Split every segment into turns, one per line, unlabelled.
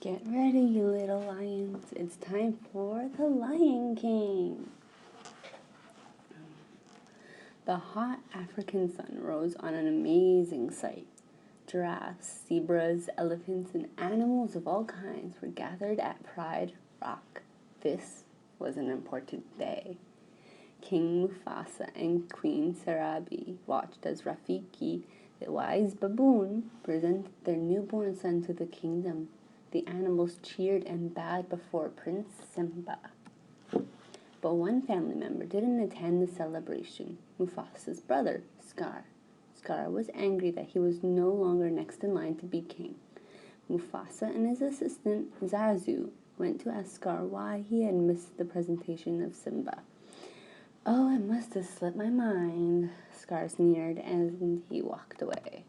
Get ready, you little lions. It's time for the Lion King. The hot African sun rose on an amazing sight. Giraffes, zebras, elephants, and animals of all kinds were gathered at Pride Rock. This was an important day. King Mufasa and Queen Sarabi watched as Rafiki, the wise baboon, presented their newborn son to the kingdom. The animals cheered and bowed before Prince Simba. But one family member didn't attend the celebration, Mufasa's brother, Scar. Scar was angry that he was no longer next in line to be king. Mufasa and his assistant, Zazu, went to ask Scar why he had missed the presentation of Simba. "Oh, it must have slipped my mind," Scar sneered, and he walked away.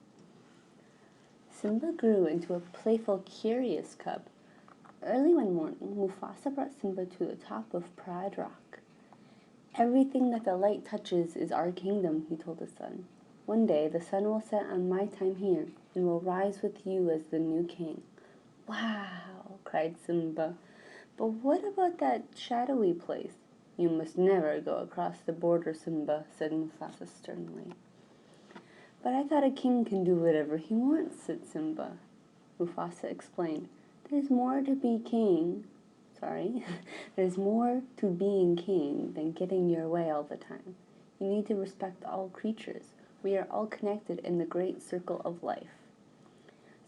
Simba grew into a playful, curious cub. Early one morning, Mufasa brought Simba to the top of Pride Rock. "Everything that the light touches is our kingdom," he told his son. "One day the sun will set on my time here and will rise with you as the new king." "Wow!" cried Simba. "But what about that shadowy place?" "You must never go across the border, Simba," said Mufasa sternly. "But I thought a king can do whatever he wants," said Simba. Mufasa explained, There's more to being king than getting your way all the time. You need to respect all creatures. We are all connected in the great circle of life."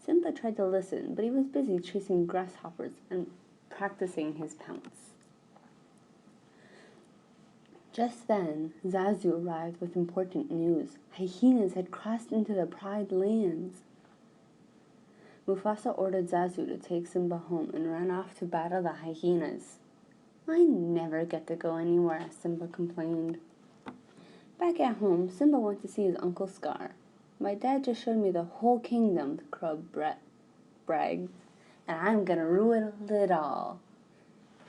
Simba tried to listen, but he was busy chasing grasshoppers and practicing his pounce. Just then, Zazu arrived with important news. Hyenas had crossed into the Pride lands. Mufasa ordered Zazu to take Simba home and ran off to battle the hyenas. "I never get to go anywhere," Simba complained. Back at home, Simba went to see his Uncle Scar. "My dad just showed me the whole kingdom," the cub bragged, "and I'm gonna ruin it all."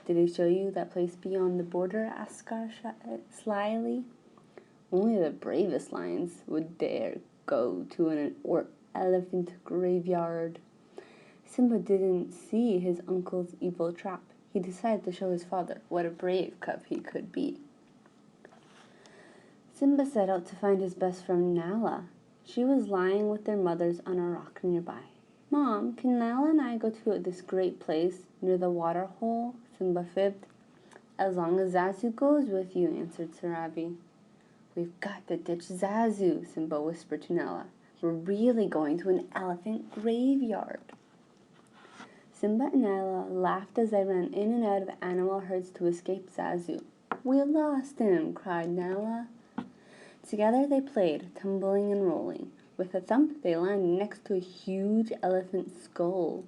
"Did he show you that place beyond the border?" asked Scar slyly. "Only the bravest lions would dare go to an elephant graveyard." Simba didn't see his uncle's evil trap. He decided to show his father what a brave cub he could be. Simba set out to find his best friend Nala. She was lying with their mothers on a rock nearby. "Mom, can Nala and I go to this great place near the water hole?" Simba fibbed. "As long as Zazu goes with you," answered Sarabi. "We've got to ditch Zazu," Simba whispered to Nala. "We're really going to an elephant graveyard." Simba and Nala laughed as they ran in and out of animal herds to escape Zazu. "We lost him!" cried Nala. Together they played, tumbling and rolling. With a thump, they landed next to a huge elephant skull.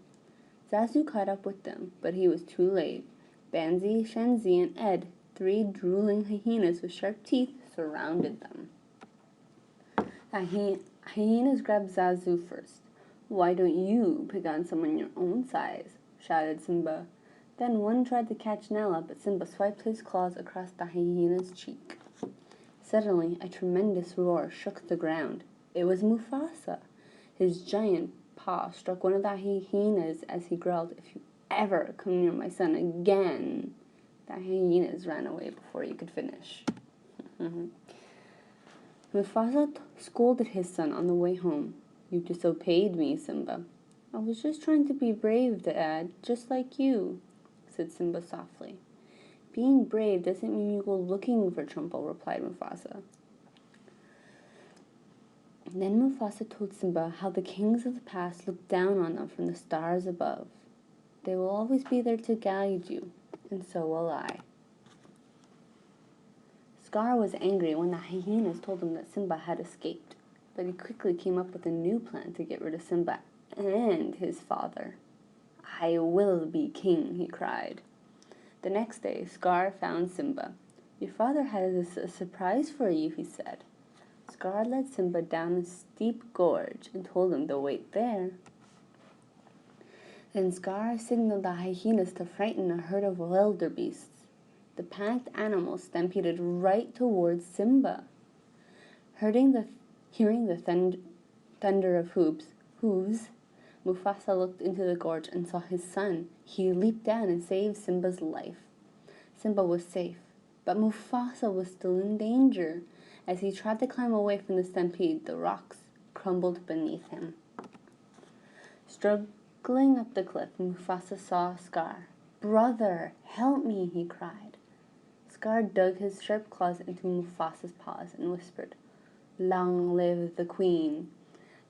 Zazu caught up with them, but he was too late. Banzi, Shenzi, and Ed, 3 drooling hyenas with sharp teeth, surrounded them. The hyenas grabbed Zazu first. "Why don't you pick on someone your own size?" shouted Simba. Then one tried to catch Nala, but Simba swiped his claws across the hyena's cheek. Suddenly, a tremendous roar shook the ground. It was Mufasa. His giant paw struck one of the hyenas as he growled, "If you ever come near my son again." The hyenas ran away before he could finish. Mufasa scolded his son on the way home. "You disobeyed me, Simba." "I was just trying to be brave, Dad, just like you," said Simba softly. "Being brave doesn't mean you go looking for trouble," replied Mufasa. Then Mufasa told Simba how the kings of the past looked down on them from the stars above. "They will always be there to guide you, and so will I." Scar was angry when the hyenas told him that Simba had escaped, but he quickly came up with a new plan to get rid of Simba and his father. "I will be king," he cried. The next day, Scar found Simba. "Your father has a surprise for you," he said. Scar led Simba down a steep gorge and told him to wait there. Then Scar signaled the hyenas to frighten a herd of wildebeests. The panicked animals stampeded right towards Simba. Hearing the thunder of hooves, Mufasa looked into the gorge and saw his son. He leaped down and saved Simba's life. Simba was safe, but Mufasa was still in danger. As he tried to climb away from the stampede, the rocks crumbled beneath him. Struggling up the cliff, Mufasa saw Scar. "Brother, help me," he cried. Scar dug his sharp claws into Mufasa's paws and whispered, "Long live the Queen."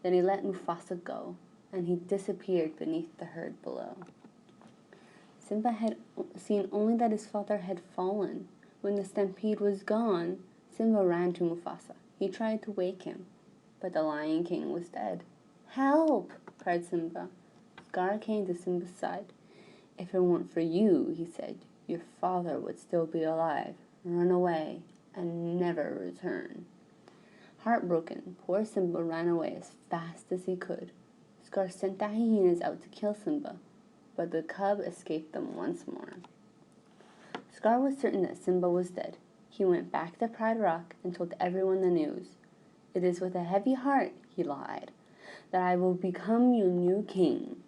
Then he let Mufasa go, and he disappeared beneath the herd below. Simba had seen only that his father had fallen. When the stampede was gone, Simba ran to Mufasa. He tried to wake him, but the Lion King was dead. "Help!" cried Simba. Scar came to Simba's side. "If it weren't for you," he said, "your father would still be alive. Run away and never return." Heartbroken, poor Simba ran away as fast as he could. Scar sent the hyenas out to kill Simba, but the cub escaped them once more. Scar was certain that Simba was dead. He went back to Pride Rock and told everyone the news. "It is with a heavy heart," he lied, "that I will become your new king."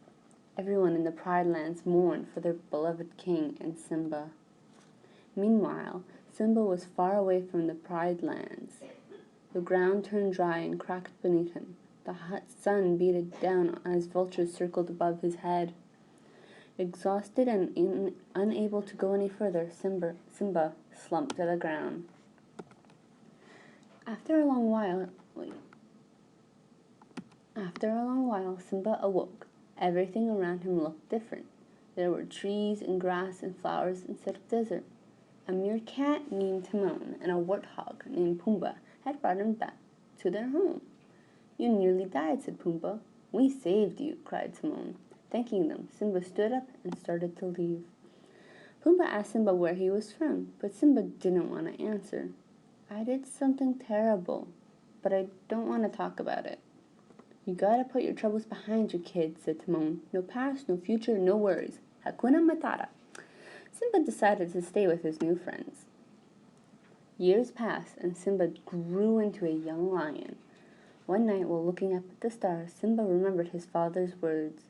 Everyone in the Pride Lands mourned for their beloved king and Simba. Meanwhile, Simba was far away from the Pride Lands. The ground turned dry and cracked beneath him. The hot sun beat it down as vultures circled above his head. Exhausted and unable to go any further, Simba slumped to the ground. After a long while, Simba awoke. Everything around him looked different. There were trees and grass and flowers instead of desert. A meerkat named Timon and a warthog named Pumbaa had brought him back to their home. "You nearly died," said Pumbaa. "We saved you," cried Timon. Thanking them, Simba stood up and started to leave. Pumbaa asked Simba where he was from, but Simba didn't want to answer. "I did something terrible, but I don't want to talk about it." "You gotta put your troubles behind you, kid," said Timon. "No past, no future, no worries. Hakuna Matata." Simba decided to stay with his new friends. Years passed, and Simba grew into a young lion. One night, while looking up at the stars, Simba remembered his father's words.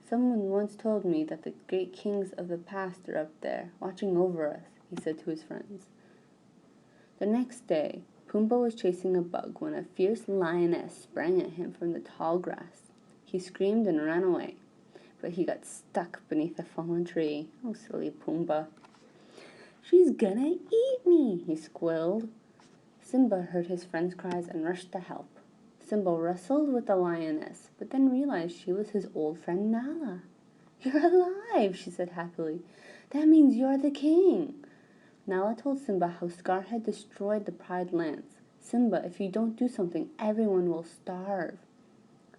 "Someone once told me that the great kings of the past are up there, watching over us," he said to his friends. The next day, Pumbaa was chasing a bug when a fierce lioness sprang at him from the tall grass. He screamed and ran away, but he got stuck beneath a fallen tree. "Oh, silly Pumbaa." "She's gonna eat me," he squealed. Simba heard his friend's cries and rushed to help. Simba wrestled with the lioness, but then realized she was his old friend Nala. "You're alive," she said happily. "That means you're the king." Nala told Simba how Scar had destroyed the Pride Lands. "Simba, if you don't do something, everyone will starve."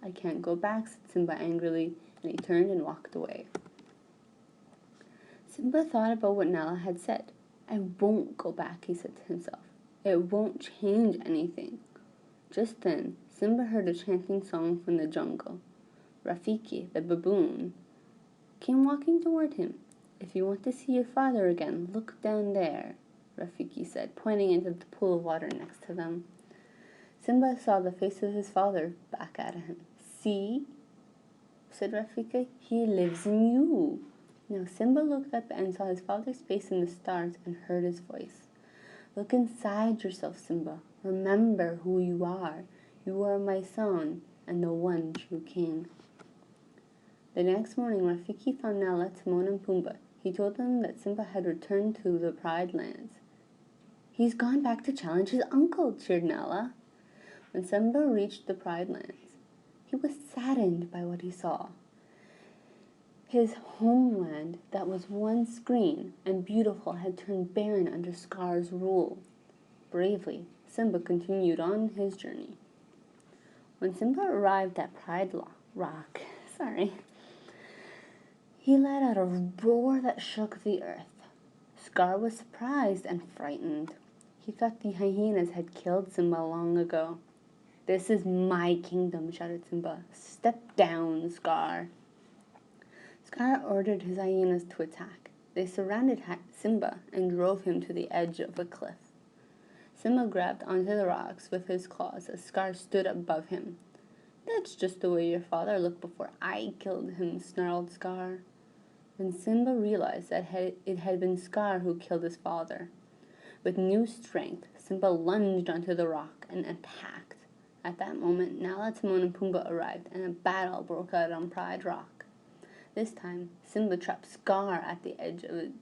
"I can't go back," said Simba angrily, and he turned and walked away. Simba thought about what Nala had said. "I won't go back," he said to himself. "It won't change anything." Just then, Simba heard a chanting song from the jungle. Rafiki, the baboon, came walking toward him. "If you want to see your father again, look down there," Rafiki said, pointing into the pool of water next to them. Simba saw the face of his father back at him. "See?" said Rafiki. "He lives in you." Now Simba looked up and saw his father's face in the stars and heard his voice. "Look inside yourself, Simba. Remember who you are. You are my son and the one true king." The next morning, Rafiki found Nala, Timon, and Pumbaa. He told them that Simba had returned to the Pride Lands. "He's gone back to challenge his uncle," cheered Nala. When Simba reached the Pride Lands, he was saddened by what he saw. His homeland that was once green and beautiful had turned barren under Scar's rule. Bravely, Simba continued on his journey. When Simba arrived at Pride Rock, he let out a roar that shook the earth. Scar was surprised and frightened. He thought the hyenas had killed Simba long ago. "This is my kingdom," shouted Simba. "Step down, Scar." Scar ordered his hyenas to attack. They surrounded Simba and drove him to the edge of a cliff. Simba grabbed onto the rocks with his claws as Scar stood above him. That's just the way your father looked before I killed him, snarled Scar. Then Simba realized that it had been Scar who killed his father. With new strength, Simba lunged onto the rock and attacked. At that moment, Nala, Timon, and Pumbaa arrived, and a battle broke out on Pride Rock. This time, Simba trapped Scar at the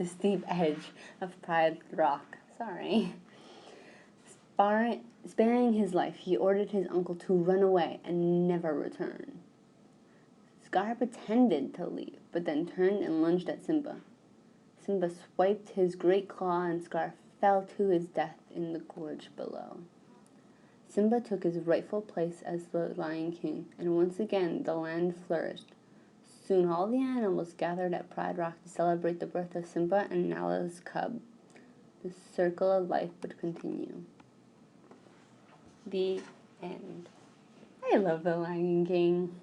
steep edge of Pride Rock. Sparing his life, he ordered his uncle to run away and never return. Scar pretended to leave, but then turned and lunged at Simba. Simba swiped his great claw and Scar fell to his death in the gorge below. Simba took his rightful place as the Lion King, and once again the land flourished. Soon all the animals gathered at Pride Rock to celebrate the birth of Simba and Nala's cub. The circle of life would continue. The end. I love the Lion King.